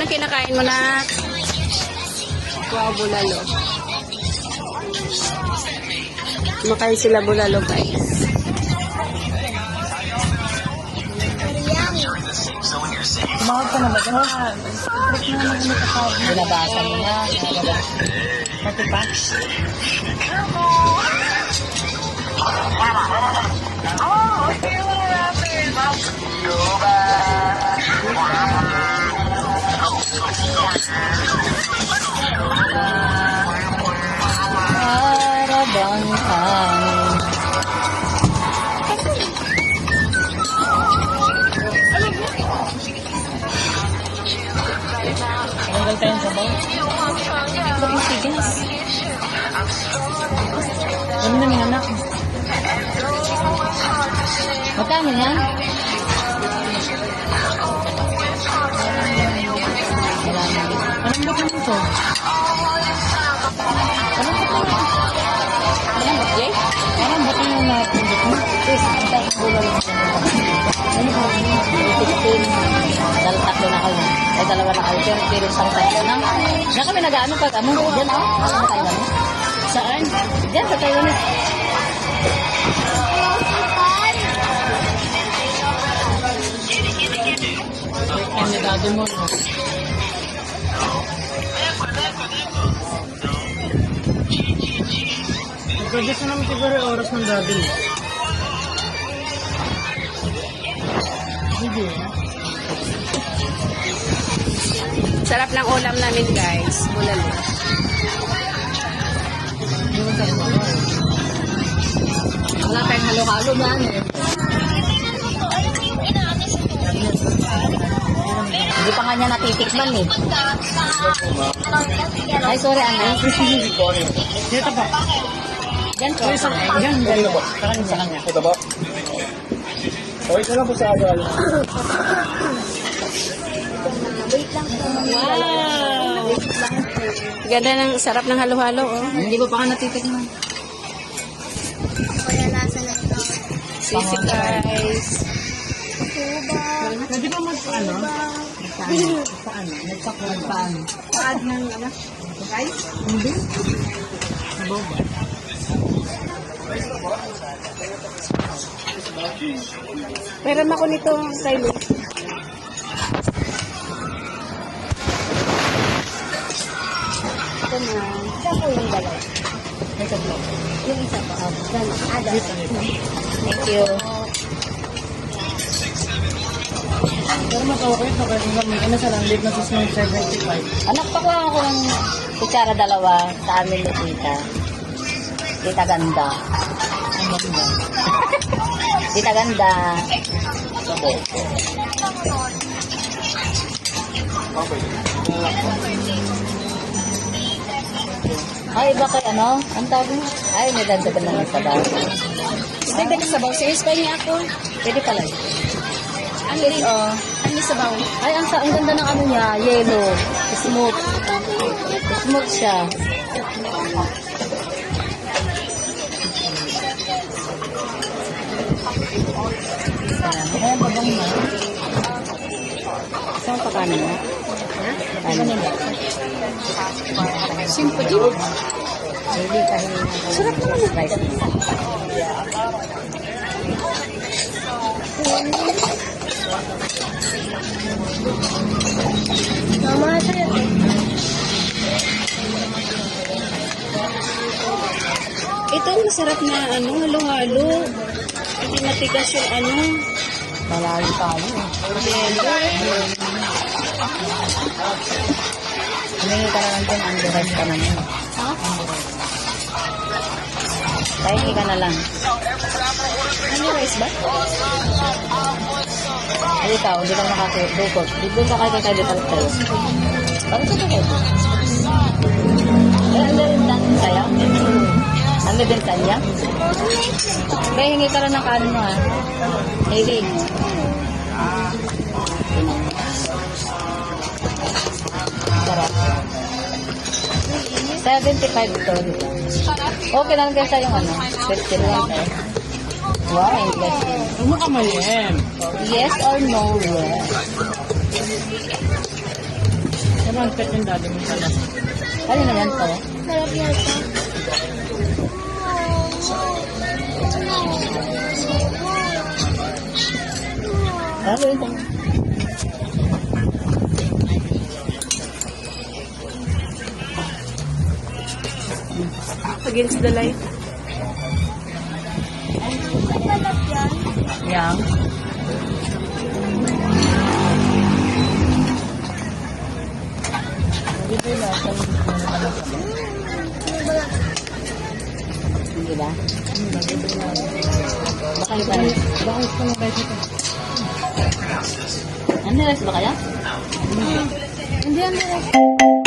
yung kinakain mo na? Wow, bulalo. Kumakain sila bulalo, guys. Tumawag ka na ba? Binabasa mo na. Pati pa? Para bang hangin. Tanggal tayong sabaw. Bakit sigas? Ano na may anak? Magkano yan? Anong buto nito? Malambot, Jay? Anong buto yung napindot mo? Please, antay. Bulalo. Ano ba? 15. Tatlo na kayo. Ay, dalawa na kayo. Pero isang tatlo na. Diyan kami nag-ano pag ano. Diyan, oh. Saan tayo na? Saan? Diyan, sa tayo na. Ano dado mo? Nagkagis na naman siguro yung oras ng dado mo. Hindi. Sarap ng ulam namin, guys. Bulalo. Wala tayong halo-halo na ano eh. Hindi pa nga niya natitikman eh. Ay, sorry, ano? Dito pa. Diyan po. Yan, yan. Sa kanya. Ito ba? Okay ka lang po sa agal. Wow! Ganda ng sarap ng halo-halo, oh. Hindi ba pa ka natitikman? Sisig, guys. Pwede ba mag-ano? Paano? Nagpakuhan paano? Paad ng, ano? Guys? Hindi. Sabaw ba? Meron ako nito, Silo. Ito na. Ito po yung dalawa. May tatlo. Yung isa pa. Thank you. Pero makawakit na kasi may ano sa landing na 675. Anak, pakuha ako ng kutsara dalawa sa amin ni Tita. Tita ganda. Ang maganda. Tita ganda. Ay, iba kay ano? Ang tawag mo? Ay, may ganda ka naman sa bahay. Pwede ka sabaw. Serious pa niya ako. Pwede pala. Ano din? Ano sabaw? Ay, ang ganda ng ano niya. Yellow. Smooth. Smooth siya. Kaya babang na. Saan pa kanin mo? Ano nila? Simple din. Hindi kahit. Sarap naman ang rice. Mama, sa'yo. Ito ang masarap na ano, halo-halo. Hindi matigas yung ano. Malalim tayo. Humingi ka na lang din, underrice ka naman. Ha? Tahingi ka na lang. Ano rice ba? Ay, ikaw, hindi ka nakakukot. Di ba kakay di tayo tayo? Bakit ito kayo? Eh, ano rin dan sa'yo? Ano din kanya? Kaya hingi ka rin ng kanin mo, ha? Hailey. Sarap. 75 to. Okay lang kayo sa yung ano? 50 lang. Wow, English. Ano ka mali? Yes or no, yes? front cut yung dati mo pala. Ano na yan to? Sarap na ito. Ano ito? Against the light. Sarap yan. Yang. Hindi ba? Baka iba na. Baka gusto mo guys ito. Ano rice ba kaya? Hindi yan nila.